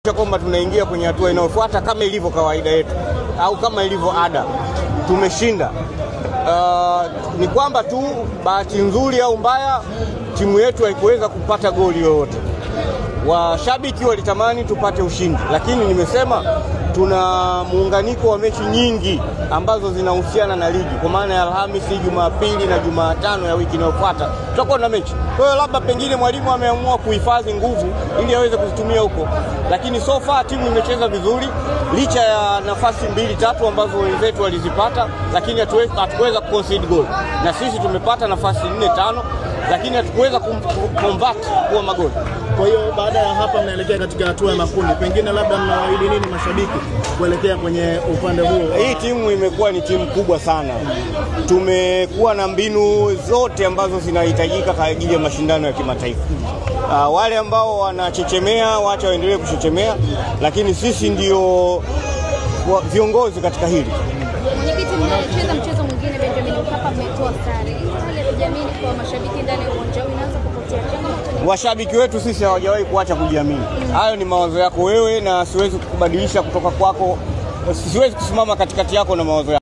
Kwamba tunaingia kwenye hatua inayofuata kama ilivyo kawaida yetu au kama ilivyo ada. Tumeshinda. Ni kwamba tu bahati nzuri au mbaya timu yetu haikuweza kupata goli lolote. Washabiki walitamani tupate ushindi, lakini nimesema tuna muunganiko wa mechi nyingi ambazo zinahusiana na ligi, kwa maana ya Alhamisi, Jumapili na Jumatano ya wiki inayofuata tutakuwa na mechi. Kwa hiyo labda pengine mwalimu ameamua kuhifadhi nguvu ili aweze kuzitumia huko, lakini so far timu imecheza vizuri licha ya nafasi 2-3 ambazo wenzetu walizipata, lakini hatukuweza kuconcede goal. Na sisi tumepata nafasi 4-5 lakini hatukuweza convert kuwa magoli. Kwa hiyo baada ya hapa mnaelekea katika hatua ya makundi, pengine labda mnawaahidi nini mashabiki kuelekea kwenye upande huo? Hii timu imekuwa ni timu kubwa sana. Tumekuwa na mbinu zote ambazo zinahitajika kwa ajili ya mashindano ya kimataifa. Wale ambao wanachechemea waache waendelee kuchechemea, lakini sisi ndio viongozi katika hili. Mwenyekiti, mnacheza mchezo mwingine Benjamin Mkapa, mmetoa sare. Ile kujiamini kwa mashabiki ndani ya uwanja inaanza kupotea. Washabiki wetu sisi hawajawahi kuacha kujiamini. Hayo ni mawazo yako wewe na siwezi kukubadilisha kutoka kwako. Siwezi kusimama katikati yako na mawazo yako.